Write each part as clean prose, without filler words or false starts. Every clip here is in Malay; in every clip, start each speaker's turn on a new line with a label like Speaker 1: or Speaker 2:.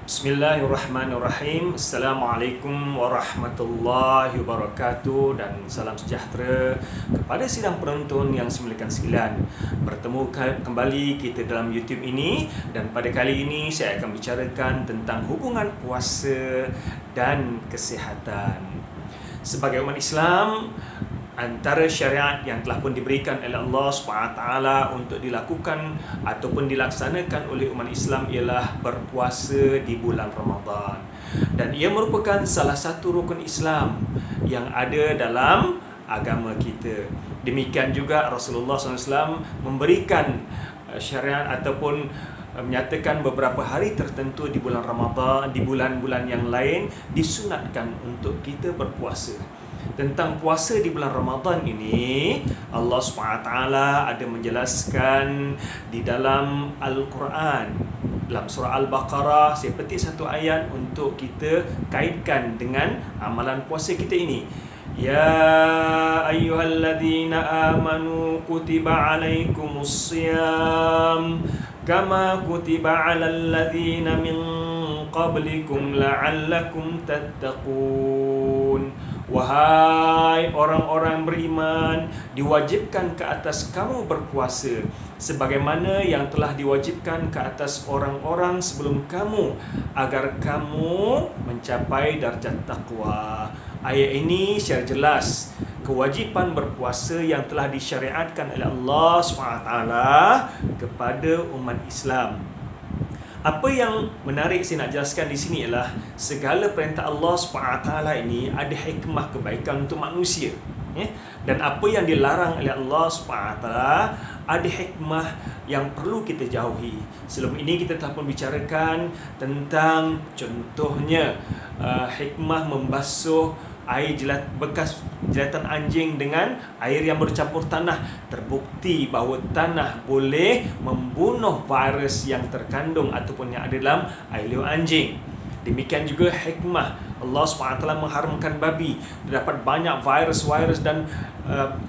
Speaker 1: Bismillahirrahmanirrahim. Assalamualaikum warahmatullahi wabarakatuh dan salam sejahtera kepada sidang penonton yang semuliakan sekalian. Bertemu kembali kita dalam YouTube ini, dan pada kali ini saya akan bicarakan tentang hubungan puasa dan kesihatan. Sebagai umat Islam, antara syariat yang telah pun diberikan oleh Allah SWT untuk dilakukan ataupun dilaksanakan oleh umat Islam ialah berpuasa di bulan Ramadan. Dan ia merupakan salah satu rukun Islam yang ada dalam agama kita. Demikian juga Rasulullah SAW memberikan syariat ataupun menyatakan beberapa hari tertentu di bulan Ramadan, di bulan-bulan yang lain disunatkan untuk kita berpuasa. Tentang puasa di bulan Ramadan ini, Allah SWT ada menjelaskan di dalam Al-Quran. Dalam surah Al-Baqarah, saya petik satu ayat untuk kita kaitkan dengan amalan puasa kita ini. Ya ayyuhalladzina amanu kutiba alaikumusiyam kama kutiba alal ladzina min qablikum la'allakum tattaqun. Wahai orang-orang beriman, diwajibkan ke atas kamu berpuasa sebagaimana yang telah diwajibkan ke atas orang-orang sebelum kamu, agar kamu mencapai darjat takwa. Ayat ini secara jelas kewajipan berpuasa yang telah disyariatkan oleh Allah SWT kepada umat Islam. Apa yang menarik saya nak jelaskan di sini ialah segala perintah Allah SWT ini ada hikmah kebaikan untuk manusia. Dan apa yang dilarang oleh Allah SWT ada hikmah yang perlu kita jauhi. Sebelum ini kita telah pun bicarakan tentang contohnya hikmah membasuh air bekas jilatan anjing dengan air yang bercampur tanah. Terbukti bahawa tanah boleh membunuh virus yang terkandung ataupun yang ada dalam air liur anjing. Demikian juga hikmah Allah SWT mengharamkan babi. Terdapat banyak virus-virus dan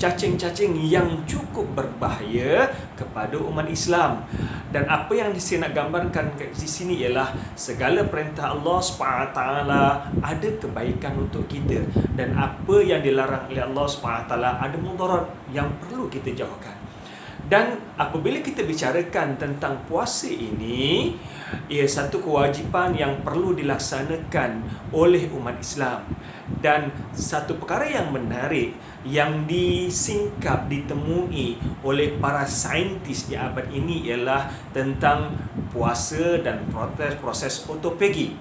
Speaker 1: cacing-cacing yang cukup berbahaya kepada umat Islam. Dan apa yang saya nak gambarkan di sini ialah segala perintah Allah SWT ada kebaikan untuk kita, dan apa yang dilarang oleh Allah SWT ada mudarat yang perlu kita jauhkan. Dan apabila kita bicarakan tentang puasa ini, ia satu kewajipan yang perlu dilaksanakan oleh umat Islam. Dan satu perkara yang menarik yang disingkap ditemui oleh para saintis di abad ini ialah tentang puasa dan proses otophagy.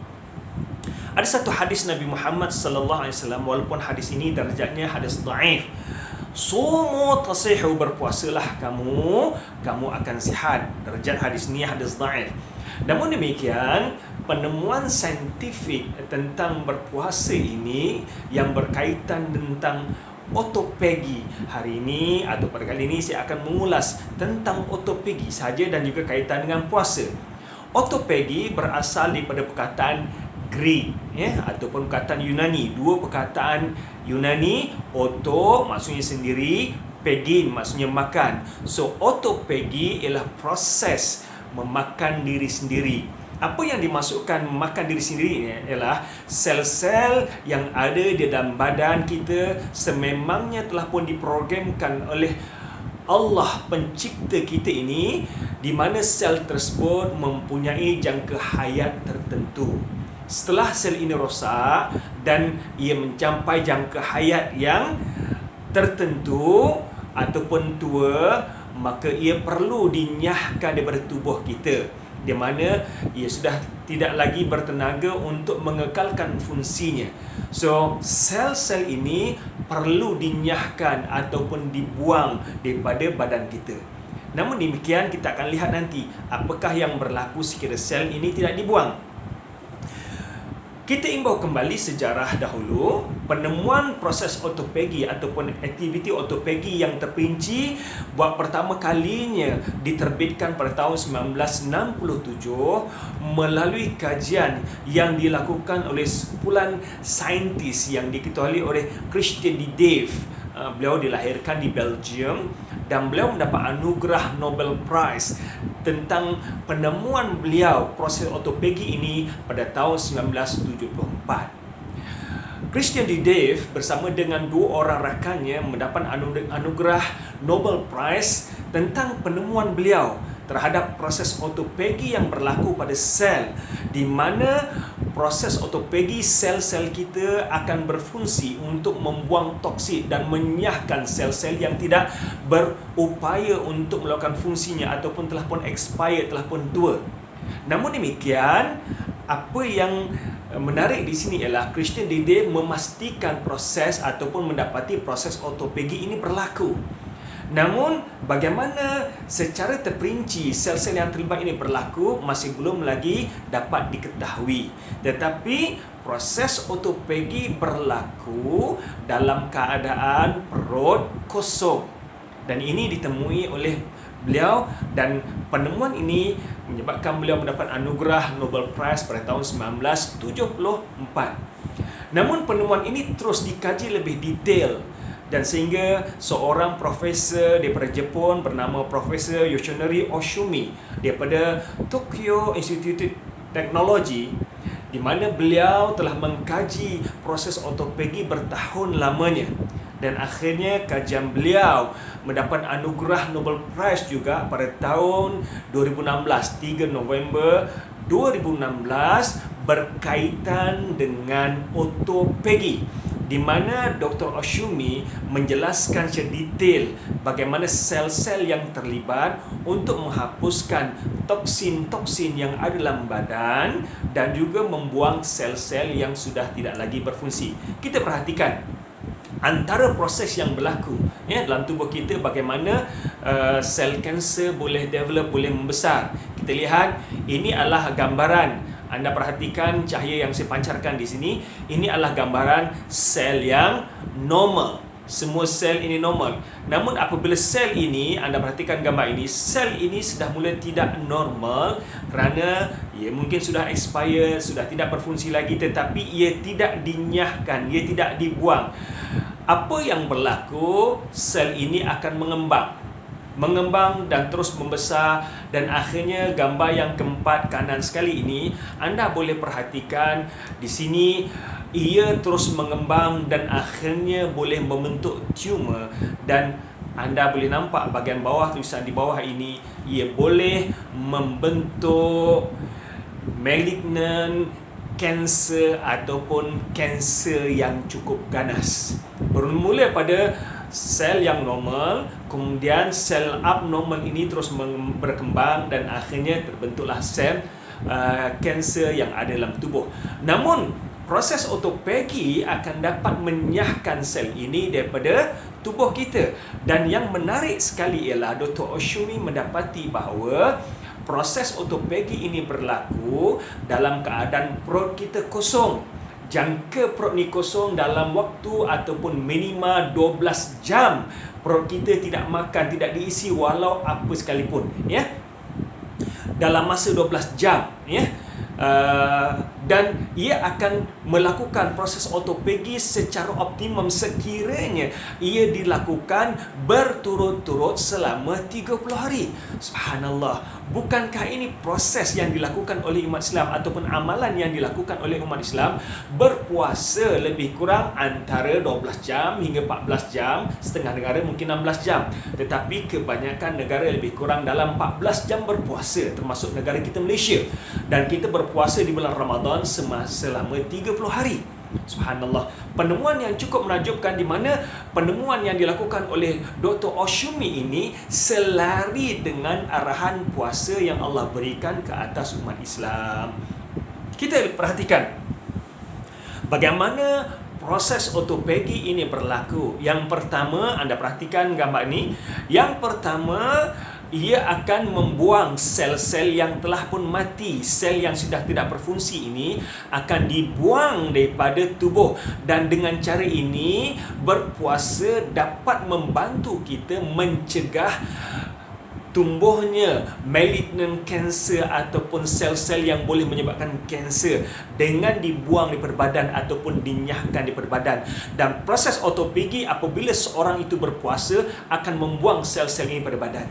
Speaker 1: Ada satu hadis Nabi Muhammad sallallahu alaihi wasallam, walaupun hadis ini darjatnya hadis dhaif. Sumu tasihu, berpuasalah kamu akan sihat. Darjat hadis ni hadis dhaif. Namun demikian, penemuan saintifik tentang berpuasa ini yang berkaitan tentang otophagy hari ini atau pada kali ini saya akan mengulas tentang otophagy saja dan juga kaitan dengan puasa. Otophagy berasal daripada perkataan Greek ataupun perkataan Yunani. Dua perkataan Yunani, auto maksudnya sendiri, phagin maksudnya makan. So otophagy ialah proses memakan diri sendiri. Apa yang dimasukkan memakan diri sendiri ialah sel-sel yang ada di dalam badan kita sememangnya telah pun diprogramkan oleh Allah pencipta kita ini, di mana sel tersebut mempunyai jangka hayat tertentu. Setelah sel ini rosak dan ia mencapai jangka hayat yang tertentu ataupun tua, maka ia perlu dinyahkan daripada tubuh kita, di mana ia sudah tidak lagi bertenaga untuk mengekalkan fungsinya. So, sel-sel ini perlu dinyahkan ataupun dibuang daripada badan kita. Namun demikian, kita akan lihat nanti apakah yang berlaku sekiranya sel ini tidak dibuang. Kita imbau kembali sejarah dahulu. Penemuan proses otophagy ataupun aktiviti otophagy yang terperinci buat pertama kalinya diterbitkan pada tahun 1967 melalui kajian yang dilakukan oleh sekumpulan saintis yang diketuai oleh Christian D. Dave. Beliau dilahirkan di Belgium dan beliau mendapat anugerah Nobel Prize tentang penemuan beliau proses otophagy ini pada tahun 1974. Christian D. Dave bersama dengan dua orang rakannya mendapat anugerah Nobel Prize tentang penemuan beliau terhadap proses otophagy yang berlaku pada sel, di mana proses otophagy sel-sel kita akan berfungsi untuk membuang toksin dan menyahkan sel-sel yang tidak berupaya untuk melakukan fungsinya ataupun telah pun expired, telah pun tua. Namun demikian, apa yang menarik di sini ialah Christian D. Dave memastikan proses ataupun mendapati proses otophagy ini berlaku. Namun, bagaimana secara terperinci sel-sel yang terlibat ini berlaku masih belum lagi dapat diketahui. Tetapi, proses otophagy berlaku dalam keadaan perut kosong. Dan ini ditemui oleh beliau, dan penemuan ini menyebabkan beliau mendapat anugerah Nobel Prize pada tahun 1974. Namun penemuan ini terus dikaji lebih detail, dan sehingga seorang profesor daripada Jepun bernama Profesor Yoshinori Oshumi daripada Tokyo Institute Technology, di mana beliau telah mengkaji proses otophagy bertahun lamanya. Dan akhirnya kajian beliau mendapat anugerah Nobel Prize juga pada tahun 2016, 3 November 2016, berkaitan dengan otophagy, di mana Dr. Oshumi menjelaskan secara detail bagaimana sel-sel yang terlibat untuk menghapuskan toksin-toksin yang ada dalam badan dan juga membuang sel-sel yang sudah tidak lagi berfungsi. Kita perhatikan antara proses yang berlaku dalam tubuh kita, bagaimana sel kanser boleh develop, boleh membesar. Kita lihat, ini adalah gambaran. Anda perhatikan cahaya yang saya pancarkan di sini. Ini adalah gambaran sel yang normal. Semua sel ini normal. Namun apabila sel ini, anda perhatikan gambar ini, sel ini sudah mula tidak normal kerana ia mungkin sudah expired, sudah tidak berfungsi lagi, tetapi ia tidak dinyahkan, ia tidak dibuang. Apa yang berlaku? Sel ini akan mengembang dan terus membesar, dan akhirnya gambar yang keempat kanan sekali ini, anda boleh perhatikan di sini ia terus mengembang dan akhirnya boleh membentuk tumor, dan anda boleh nampak bahagian bawah, tulisan di bawah ini, ia boleh membentuk malignant kanser ataupun kanser yang cukup ganas. Bermula pada sel yang normal, kemudian sel abnormal ini terus berkembang dan akhirnya terbentuklah sel kanser yang ada dalam tubuh. Namun proses otophagy akan dapat menyahkan sel ini daripada tubuh kita. Dan yang menarik sekali ialah Dr. Oshumi mendapati bahawa proses otophagy ini berlaku dalam keadaan perut kita kosong. Jangka perut ni kosong dalam waktu ataupun minima 12 jam. Perut kita tidak makan, tidak diisi walau apa sekalipun, ya. Dalam masa 12 jam, ya. Dan ia akan melakukan proses otophagy secara optimum sekiranya ia dilakukan berturut-turut selama 30 hari. Subhanallah. Bukankah ini proses yang dilakukan oleh umat Islam ataupun amalan yang dilakukan oleh umat Islam? Berpuasa lebih kurang antara 12 jam hingga 14 jam, setengah negara mungkin 16 jam. Tetapi kebanyakan negara lebih kurang dalam 14 jam berpuasa, termasuk negara kita Malaysia. Dan kita berpuasa di bulan Ramadan selama 30 hari. Subhanallah. Penemuan yang cukup menakjubkan, di mana penemuan yang dilakukan oleh Dr. Oshumi ini selari dengan arahan puasa yang Allah berikan ke atas umat Islam. Kita perhatikan bagaimana proses otophagy ini berlaku. Yang pertama, anda perhatikan gambar ini. Yang pertama, ia akan membuang sel-sel yang telah pun mati. Sel yang sudah tidak berfungsi ini akan dibuang daripada tubuh. Dan dengan cara ini, berpuasa dapat membantu kita mencegah tumbuhnya malignant cancer ataupun sel-sel yang boleh menyebabkan kanser dengan dibuang daripada badan ataupun dinyahkan daripada badan. Dan proses autophagy apabila seorang itu berpuasa akan membuang sel-sel ini daripada badan.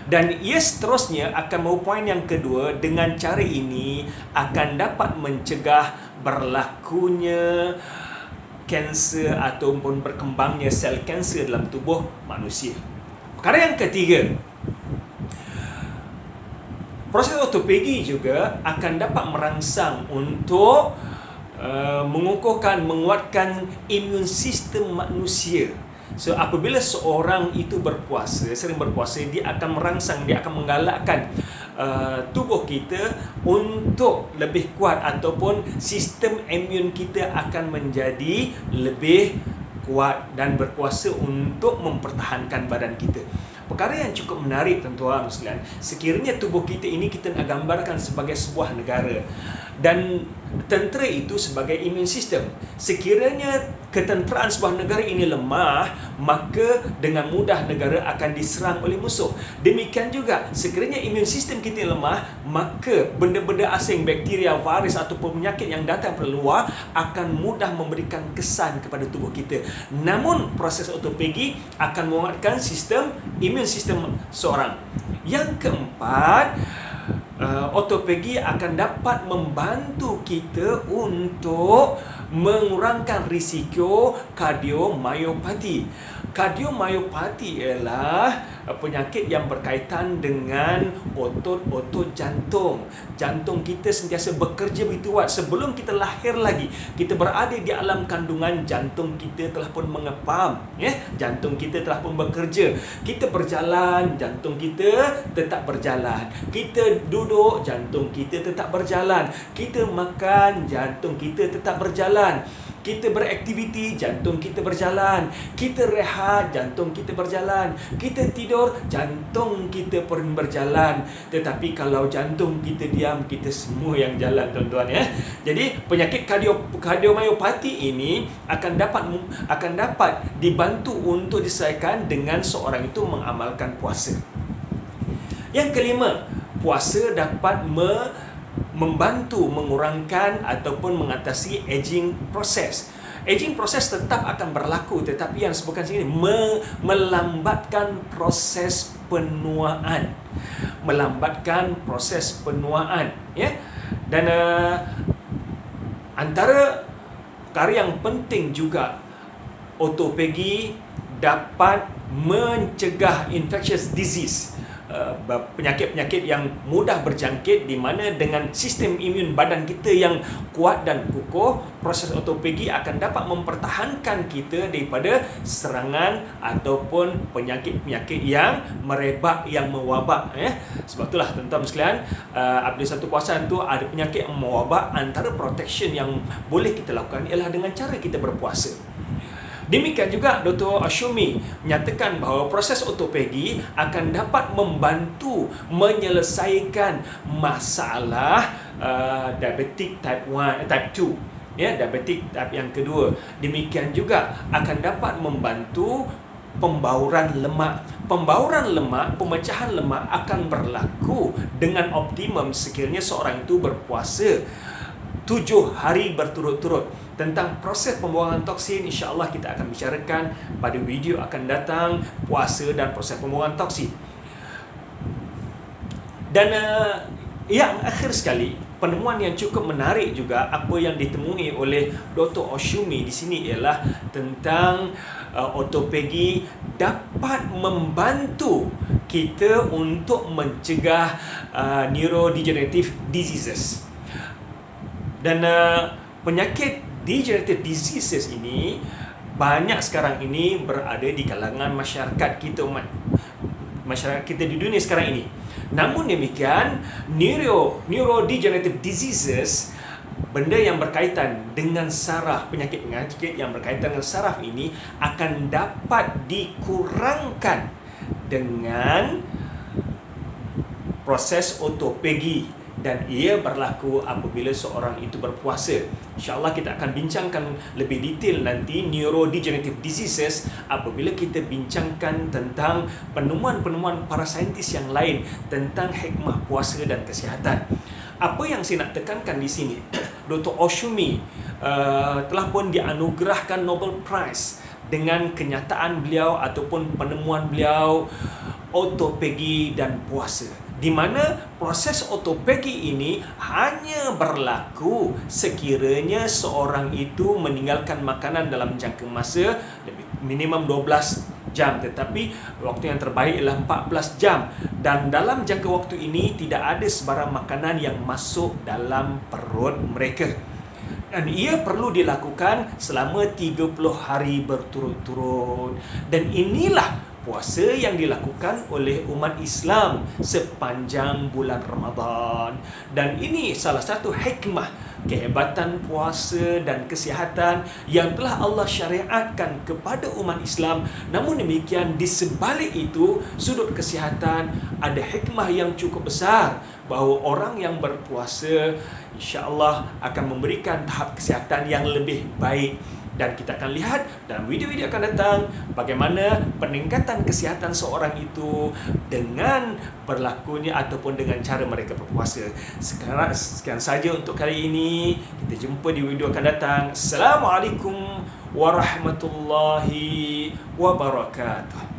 Speaker 1: Dan ia seterusnya akan mau poin yang kedua, dengan cara ini akan dapat mencegah berlakunya kanser ataupun berkembangnya sel kanser dalam tubuh manusia. Perkara yang ketiga, proses autophagy juga akan dapat merangsang untuk menguatkan imun sistem manusia. So, apabila seorang itu sering berpuasa, dia akan merangsang, dia akan menggalakkan tubuh kita untuk lebih kuat, ataupun sistem imun kita akan menjadi lebih kuat dan berkuasa untuk mempertahankan badan kita. Perkara yang cukup menarik tuan-tuan sekalian, sekiranya tubuh kita ini kita nak gambarkan sebagai sebuah negara, dan tentera itu sebagai imun sistem. Sekiranya ketenteraan sebuah negara ini lemah, maka dengan mudah negara akan diserang oleh musuh. Demikian juga, sekiranya imun sistem kita lemah, maka benda-benda asing, bakteria, virus ataupun penyakit yang datang dari luar akan mudah memberikan kesan kepada tubuh kita. Namun, proses autophagy akan menguatkan imun sistem seorang. Yang keempat, autophagy akan dapat membantu kita untuk mengurangkan risiko kardiomyopati. Kardiomyopati ialah penyakit yang berkaitan dengan otot-otot jantung. Jantung kita sentiasa bekerja begitu kuat. Sebelum kita lahir lagi, kita berada di alam kandungan, jantung kita telah pun mengepam, jantung kita telah pun bekerja. Kita berjalan, jantung kita tetap berjalan. Kita duduk, jantung kita tetap berjalan. Kita makan, jantung kita tetap berjalan. Kita beraktiviti, jantung kita berjalan. Kita rehat, jantung kita berjalan. Kita tidur, jantung kita pun berjalan. Tetapi kalau jantung kita diam, kita semua yang jalan, tuan-tuan, ya. Jadi penyakit kardiomyopati ini akan dapat dibantu untuk diselesaikan dengan seorang itu mengamalkan puasa. Yang kelima, puasa dapat membantu mengurangkan ataupun mengatasi aging proses. Aging proses tetap akan berlaku, tetapi yang sebutkan sini melambatkan proses penuaan. Melambatkan proses penuaan, ya. Dan antara perkara yang penting juga, autophagy dapat mencegah infectious disease, penyakit-penyakit yang mudah berjangkit, di mana dengan sistem imun badan kita yang kuat dan kukuh, proses autophagy akan dapat mempertahankan kita daripada serangan ataupun penyakit-penyakit yang merebak, yang mewabak, Sebab itulah tuan-tuan sekalian, apabila satu kawasan tu ada penyakit yang mewabak, antara protection yang boleh kita lakukan ialah dengan cara kita berpuasa. Demikian juga Dr. Ashumi menyatakan bahawa proses autophagy akan dapat membantu menyelesaikan masalah diabetik type 2, diabetik type yang kedua. Demikian juga akan dapat membantu pembauran lemak. Pembauran lemak, pemecahan lemak akan berlaku dengan optimum sekiranya seorang itu berpuasa 7 hari berturut-turut. Tentang proses pembuangan toksin, insya-Allah kita akan bicarakan pada video akan datang, puasa dan proses pembuangan toksin. Dan yang akhir sekali, penemuan yang cukup menarik juga apa yang ditemui oleh Dr. Ashumi di sini ialah tentang autophagy dapat membantu kita untuk mencegah neurodegenerative diseases. Dan penyakit degenerative diseases ini banyak sekarang ini berada di kalangan masyarakat kita di dunia sekarang ini. Namun demikian, neurodegenerative diseases, benda yang berkaitan dengan saraf, penyakit-penyakit yang berkaitan dengan saraf ini akan dapat dikurangkan dengan proses autophagy. dan ia berlaku apabila seorang itu berpuasa. InsyaAllah kita akan bincangkan lebih detail nanti neurodegenerative diseases apabila kita bincangkan tentang penemuan-penemuan para saintis yang lain tentang hikmah puasa dan kesihatan. Apa yang saya nak tekankan di sini, Dr. Oshumi telah pun dianugerahkan Nobel Prize dengan kenyataan beliau ataupun penemuan beliau autophagy dan puasa, di mana proses autophagy ini hanya berlaku sekiranya seorang itu meninggalkan makanan dalam jangka masa minimum 12 jam, tetapi waktu yang terbaik ialah 14 jam, dan dalam jangka waktu ini tidak ada sebarang makanan yang masuk dalam perut mereka, dan ia perlu dilakukan selama 30 hari berturut-turut. Dan inilah puasa yang dilakukan oleh umat Islam sepanjang bulan Ramadan. Dan ini salah satu hikmah kehebatan puasa dan kesihatan yang telah Allah syariatkan kepada umat Islam. Namun demikian, di sebalik itu, sudut kesihatan ada hikmah yang cukup besar, bahawa orang yang berpuasa insya-Allah akan memberikan tahap kesihatan yang lebih baik. Dan kita akan lihat dalam video-video akan datang bagaimana peningkatan kesihatan seorang itu dengan berlakunya ataupun dengan cara mereka berpuasa. Sekian saja untuk kali ini. Kita jumpa di video akan datang. Assalamualaikum warahmatullahi wabarakatuh.